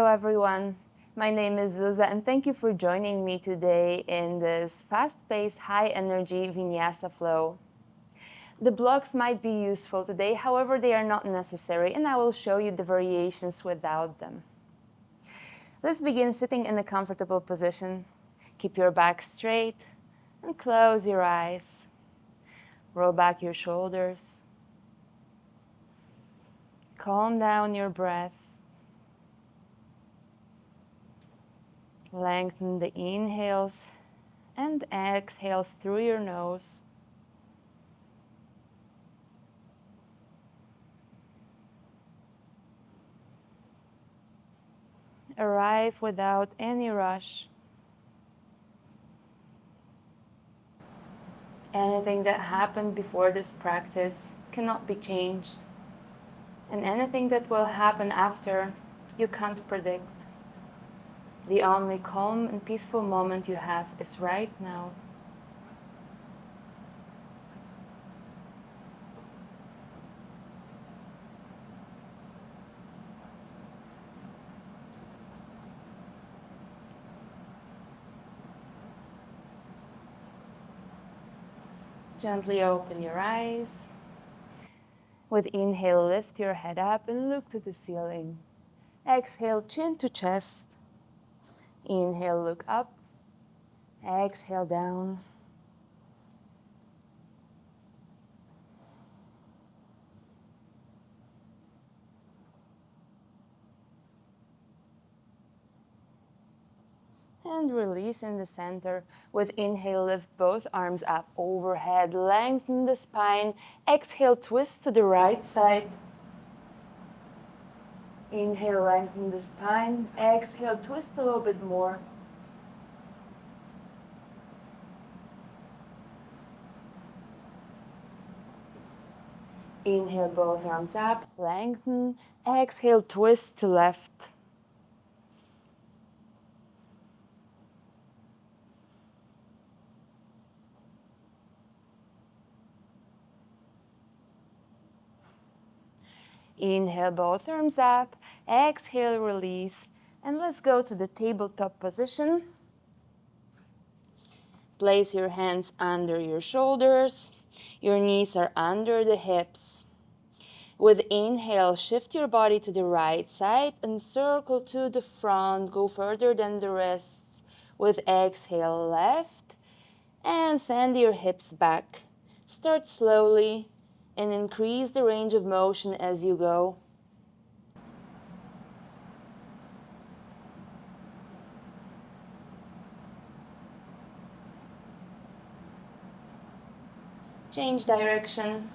everyone. My name is Zuza and thank you for joining me today in this fast-paced, high-energy Vinyasa flow. The blocks might be useful today, however, they are not necessary, and I will show you the variations without them. Let's begin sitting in a comfortable position. Keep your back straight and close your eyes. Roll back your shoulders. Calm down your breath. Lengthen the inhales and exhales through your nose. Arrive without any rush. Anything that happened before this practice cannot be changed. And anything that will happen after, you can't predict. The only calm and peaceful moment you have is right now. Gently open your eyes. With inhale, lift your head up and look to the ceiling. Exhale, chin to chest. Inhale, look up. Exhale, down. And release in the center. With inhale, lift both arms up overhead. Lengthen the spine. Exhale, twist to the right side. Inhale, lengthen the spine. Exhale, twist a little bit more. Inhale, both arms up. Lengthen. Exhale, twist to left. Inhale, both arms up. Exhale, release. And let's go to the tabletop position. Place your hands under your shoulders. Your knees are under the hips. With inhale, shift your body to the right side and circle to the front. Go further than the wrists. With exhale, left. And send your hips back. Start slowly and increase the range of motion as you go. Change direction.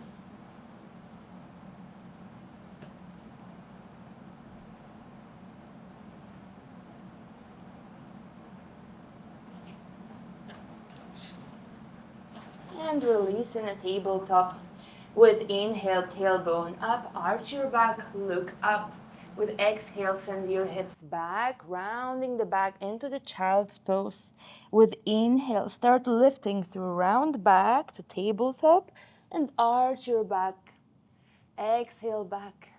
And release in a tabletop. With inhale, tailbone up, arch your back, look up. With exhale, send your hips back, rounding the back into the child's pose. With inhale, start lifting through round back to tabletop and arch your back. Exhale back.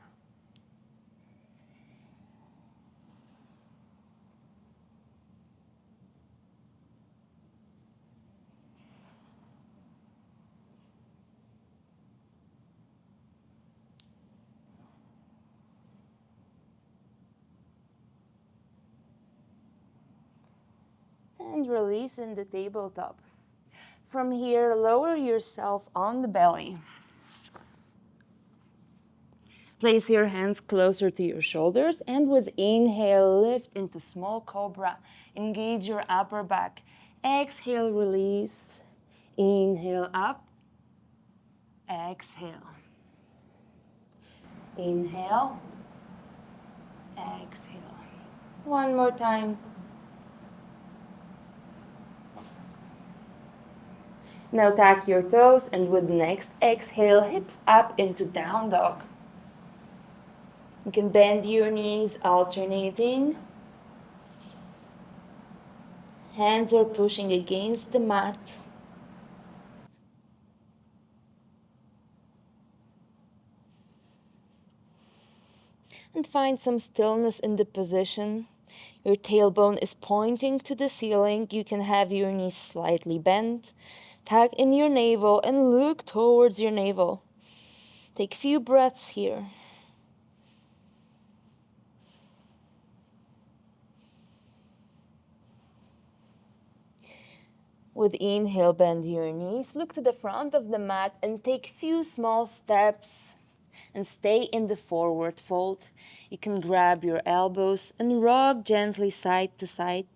And release in the tabletop. From here, lower yourself on the belly. Place your hands closer to your shoulders and with inhale, lift into small cobra. Engage your upper back. Exhale, release. Inhale up. Exhale. Inhale. Exhale. One more time. Now tuck your toes and with next exhale, hips up into down dog. You can bend your knees, alternating. Hands are pushing against the mat. And find some stillness in the position. Your tailbone is pointing to the ceiling. You can have your knees slightly bent. Tuck in your navel and look towards your navel. Take a few breaths here. With inhale, bend your knees, look to the front of the mat and take a few small steps and stay in the forward fold. You can grab your elbows and rock gently side to side.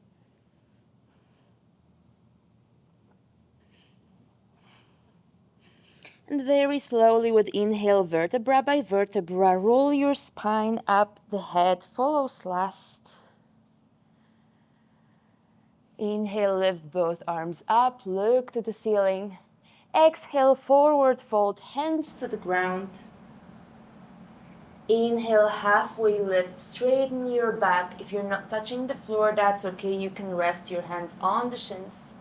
And very slowly with inhale, vertebra by vertebra, roll your spine up, the head follows last. Inhale, lift both arms up, look to the ceiling. Exhale, forward fold, hands to the ground. Inhale, halfway lift, straighten your back. If you're not touching the floor, that's okay. You can rest your hands on the shins.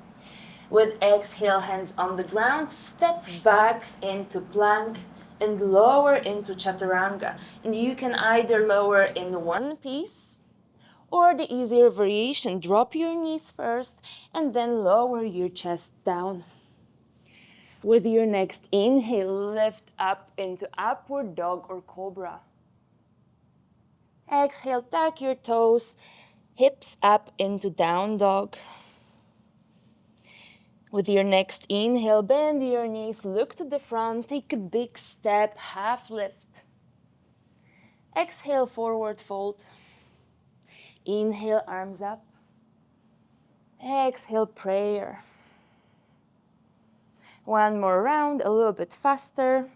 With exhale, hands on the ground, step back into plank and lower into chaturanga. And you can either lower in one piece or the easier variation, drop your knees first and then lower your chest down. With your next inhale, lift up into upward dog or cobra. Exhale, tuck your toes, hips up into down dog. With your next inhale, bend your knees, look to the front, take a big step, half lift. Exhale, forward fold. Inhale, arms up. Exhale, prayer. One more round, a little bit faster.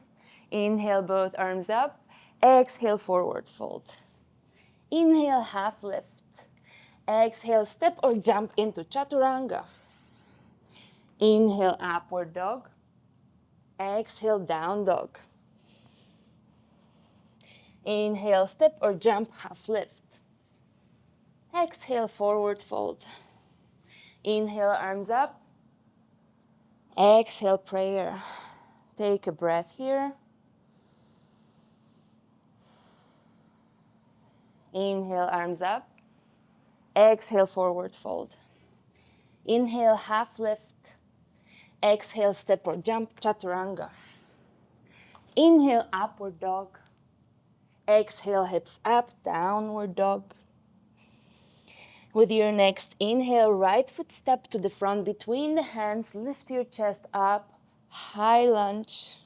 Inhale, both arms up. Exhale, forward fold. Inhale, half lift. Exhale, step or jump into chaturanga. Inhale, upward dog. Exhale, down dog. Inhale, step or jump, half lift. Exhale, forward fold. Inhale, arms up. Exhale, prayer. Take a breath here. Inhale, arms up. Exhale, forward fold. Inhale, half lift. Exhale, step or jump, chaturanga. Inhale, upward dog. Exhale, hips up, downward dog. With your next inhale, right foot step to the front between the hands. Lift your chest up, high lunge.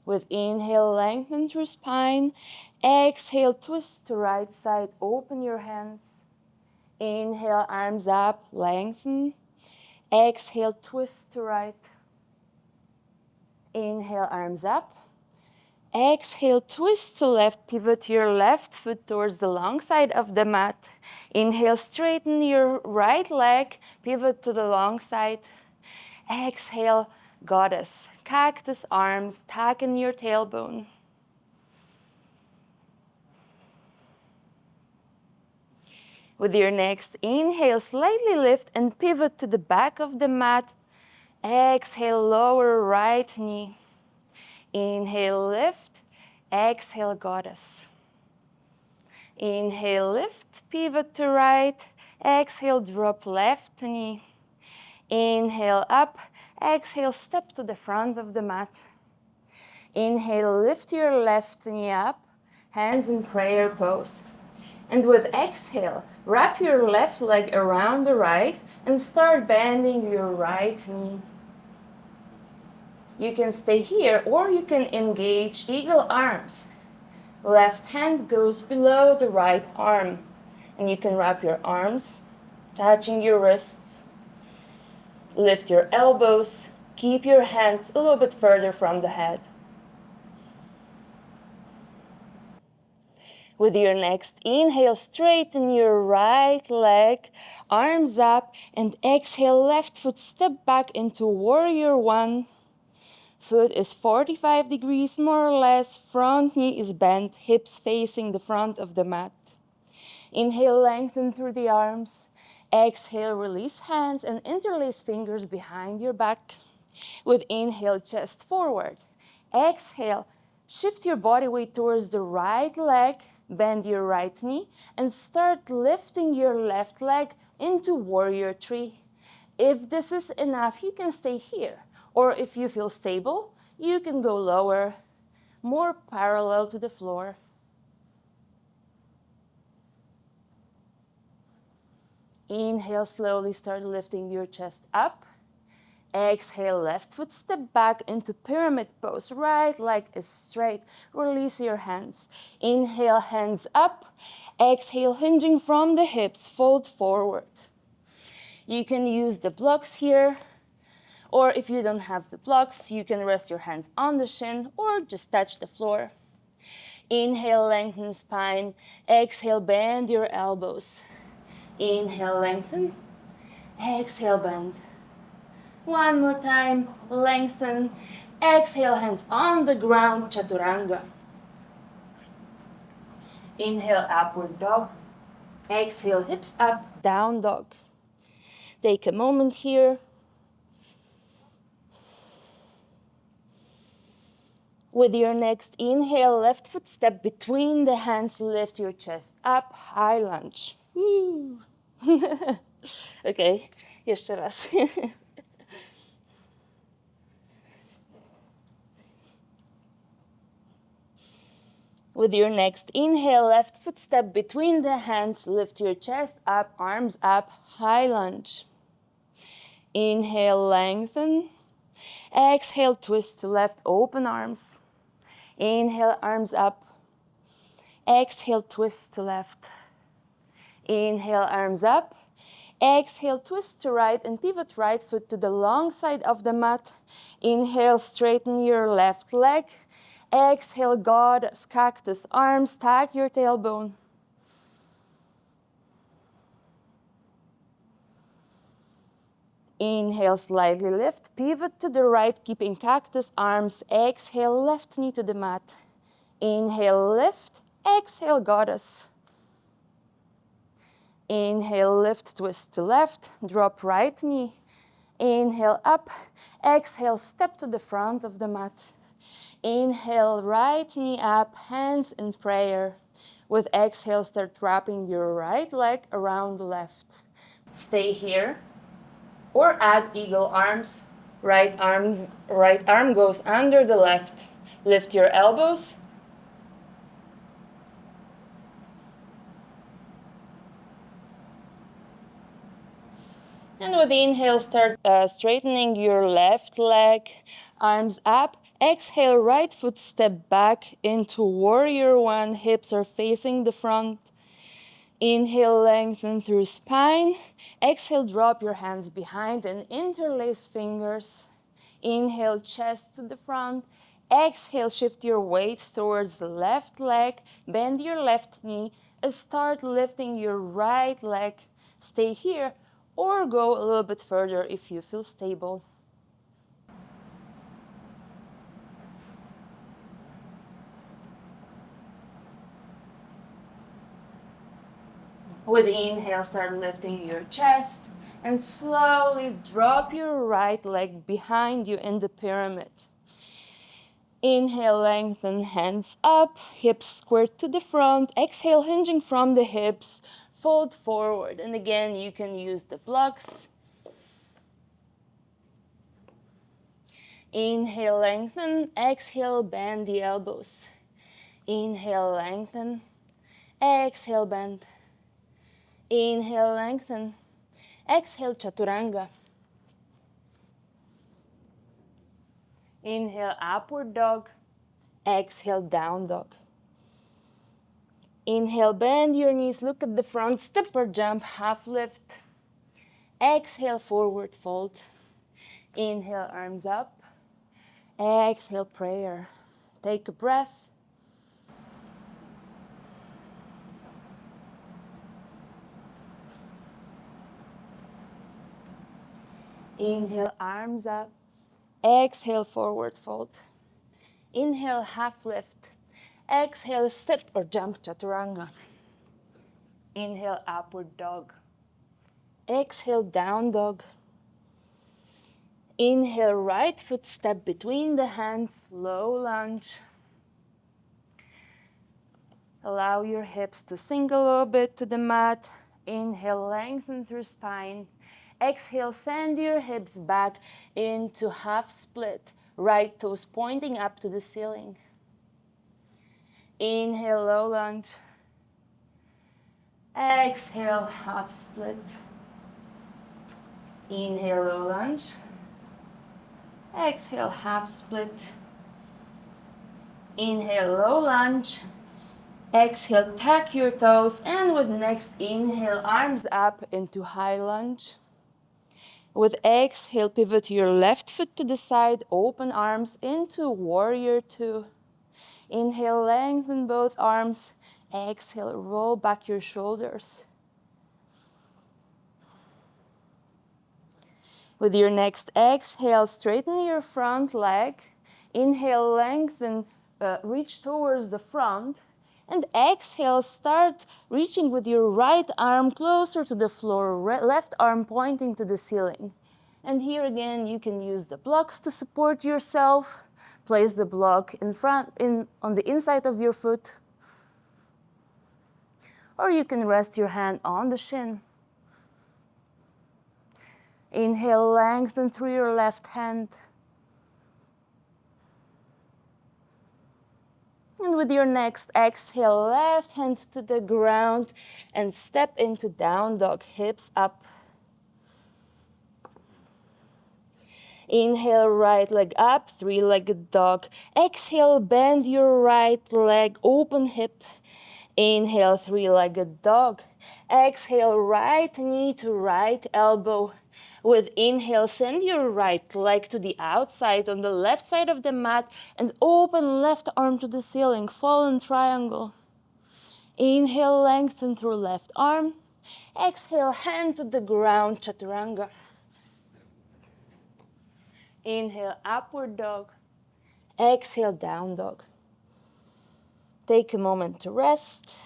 With inhale, lengthen through spine. Exhale, twist to right side, open your hands. Inhale, arms up, lengthen. Exhale, twist to right. Inhale, arms up. Exhale, twist to left, pivot your left foot towards the long side of the mat. Inhale, straighten your right leg, pivot to the long side. Exhale, goddess, cactus arms, tuck in your tailbone. With your next inhale, slightly lift and pivot to the back of the mat. Exhale, lower right knee. Inhale, lift. Exhale, goddess. Inhale, lift, pivot to right. Exhale, drop left knee. Inhale, up. Exhale, step to the front of the mat. Inhale, lift your left knee up. Hands in prayer pose. And with exhale, wrap your left leg around the right and start bending your right knee. You can stay here or you can engage eagle arms. Left hand goes below the right arm. And you can wrap your arms, touching your wrists. Lift your elbows. Keep your hands a little bit further from the head. With your next inhale, straighten your right leg, arms up, and exhale, left foot step back into warrior one. Foot is 45 degrees more or less, front knee is bent, hips facing the front of the mat. Inhale, lengthen through the arms. Exhale, release hands and interlace fingers behind your back. With inhale, chest forward. Exhale, Shift your body weight towards the right leg, bend your right knee, and start lifting your left leg into warrior three. If this is enough, you can stay here. Or if you feel stable, you can go lower, more parallel to the floor. Inhale, slowly start lifting your chest up. Exhale, left foot step back into pyramid pose. Right leg is straight. Release your hands. Inhale, hands up. Exhale, hinging from the hips, fold forward. You can use the blocks here, or if you don't have the blocks, you can rest your hands on the shin or just touch the floor. Inhale, lengthen spine. Exhale, bend your elbows. Inhale, lengthen. Exhale, bend. One more time, lengthen. Exhale, hands on the ground, chaturanga. Inhale, upward dog. Exhale, hips up, down dog. Take a moment here. With your next inhale, left foot step between the hands, lift your chest up, high lunge. Woo. Okay, jeszcze raz. With your next inhale, left foot step between the hands, lift your chest up, arms up, high lunge. Inhale, lengthen. Exhale, twist to left, open arms. Inhale, arms up. Exhale, twist to left. Inhale, arms up. Exhale, twist to right and pivot right foot to the long side of the mat. Inhale, straighten your left leg. Exhale, goddess, cactus, arms, stack your tailbone. Inhale, slightly lift, pivot to the right, keeping cactus, arms. Exhale, left knee to the mat. Inhale, lift. Exhale, goddess. Inhale, lift, twist to left, drop right knee. Inhale, up. Exhale, step to the front of the mat. Inhale, right knee up, hands in prayer. With exhale, start wrapping your right leg around the left. Stay here or add eagle arms. Right arm goes under the left. Lift your elbows. And with the inhale, start straightening your left leg, arms up. Exhale, right foot step back into warrior one. Hips are facing the front. Inhale, lengthen through spine. Exhale, drop your hands behind and interlace fingers. Inhale, chest to the front. Exhale, shift your weight towards the left leg. Bend your left knee and start lifting your right leg. Stay here or go a little bit further if you feel stable. With the inhale, start lifting your chest and slowly drop your right leg behind you in the pyramid. Inhale, lengthen, hands up, hips squirt to the front. Exhale, hinging from the hips, fold forward. And again, you can use the blocks. Inhale, lengthen. Exhale, bend the elbows. Inhale, lengthen. Exhale, bend. Inhale, lengthen. Exhale, chaturanga. Inhale, upward dog. Exhale, down dog. Inhale, bend your knees, look at the front, step or jump, half lift. Exhale, forward fold. Inhale, arms up. Exhale, prayer. Take a breath. Inhale, arms up. Exhale, forward fold. Inhale, half lift. Exhale, step or jump, chaturanga. Inhale, upward dog. Exhale, down dog. Inhale, right foot step between the hands, low lunge. Allow your hips to sink a little bit to the mat. Inhale, lengthen through spine. Exhale, send your hips back into half split. Right toes pointing up to the ceiling. Inhale, low lunge. Exhale, half split. Inhale, low lunge. Exhale, half split. Inhale, low lunge. Exhale, tuck your toes, and with next inhale, arms up into high lunge. With exhale, pivot your left foot to the side, open arms into warrior two. Inhale, lengthen both arms. Exhale, roll back your shoulders. With your next exhale, straighten your front leg. Inhale, lengthen, reach towards the front. And exhale, start reaching with your right arm closer to the floor, left arm pointing to the ceiling. And here again, you can use the blocks to support yourself. Place the block in front, on the inside of your foot. Or you can rest your hand on the shin. Inhale, lengthen through your left hand. And with your next exhale, left hand to the ground and step into down dog, hips up. Inhale, right leg up, three-legged dog. Exhale, bend your right leg, open hip. Inhale, three-legged dog. Exhale, right knee to right elbow. With inhale, send your right leg to the outside on the left side of the mat and open left arm to the ceiling, fallen triangle. Inhale, lengthen through left arm. Exhale, hand to the ground, chaturanga. Inhale, upward dog. Exhale, down dog. Take a moment to rest.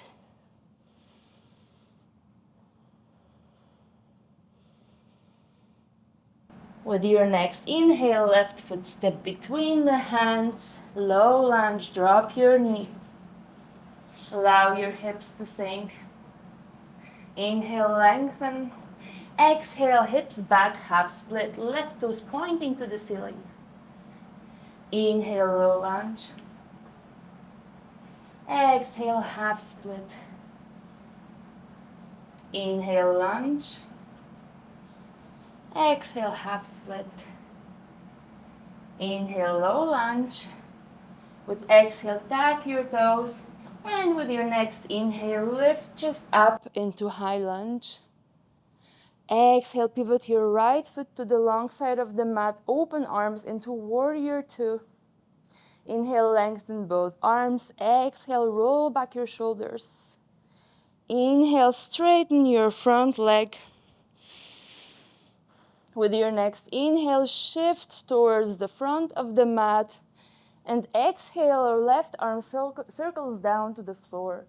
With your next inhale, left foot step between the hands. Low lunge, drop your knee. Allow your hips to sink. Inhale, lengthen. Exhale, hips back, half split. Left toes pointing to the ceiling. Inhale, low lunge. Exhale, half split. Inhale, lunge. Exhale, half split. Inhale, low lunge. With exhale, tap your toes. And with your next inhale, lift just up into high lunge. Exhale, pivot your right foot to the long side of the mat. Open arms into warrior two. Inhale, lengthen both arms. Exhale, roll back your shoulders. Inhale, straighten your front leg. With your next inhale, shift towards the front of the mat. And exhale, our left arm circles down to the floor.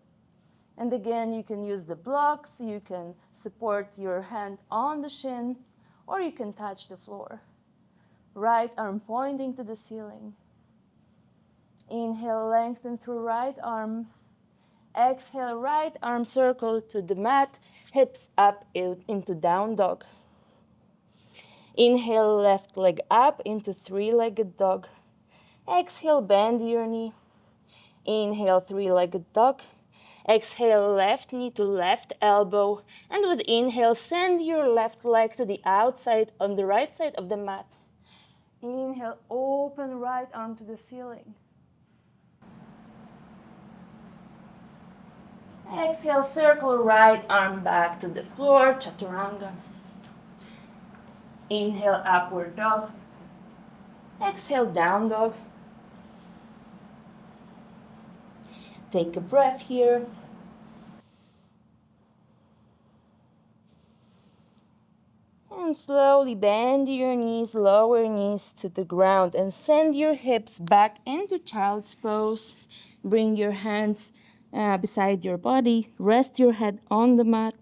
And again, you can use the blocks. You can support your hand on the shin, or you can touch the floor. Right arm pointing to the ceiling. Inhale, lengthen through right arm. Exhale, right arm circle to the mat, hips up into down dog. Inhale, left leg up into three-legged dog. Exhale, bend your knee. Inhale, three-legged dog. Exhale, left knee to left elbow. And with inhale, send your left leg to the outside on the right side of the mat. Inhale, open right arm to the ceiling. Exhale, circle right arm back to the floor, chaturanga. Inhale, upward dog. Exhale, down dog. Take a breath here. And slowly bend your knees, lower knees to the ground, and send your hips back into child's pose. Bring your hands beside your body. Rest your head on the mat.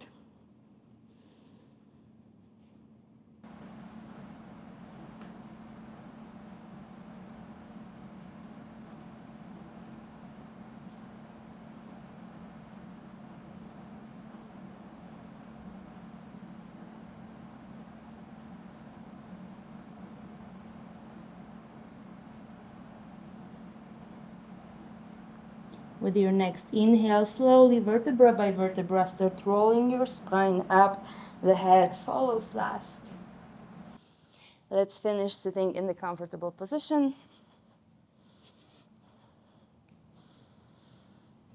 With your next inhale, slowly, vertebra by vertebra, start rolling your spine up. The head follows last. Let's finish sitting in the comfortable position.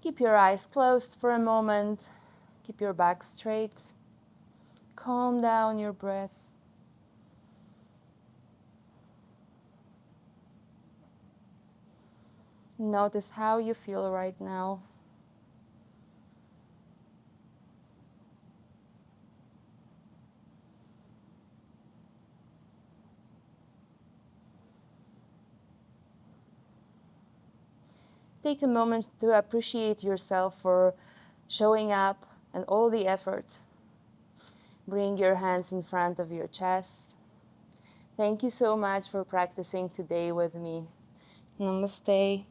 Keep your eyes closed for a moment. Keep your back straight. Calm down your breath. Notice how you feel right now. Take a moment to appreciate yourself for showing up and all the effort. Bring your hands in front of your chest. Thank you so much for practicing today with me. Namaste.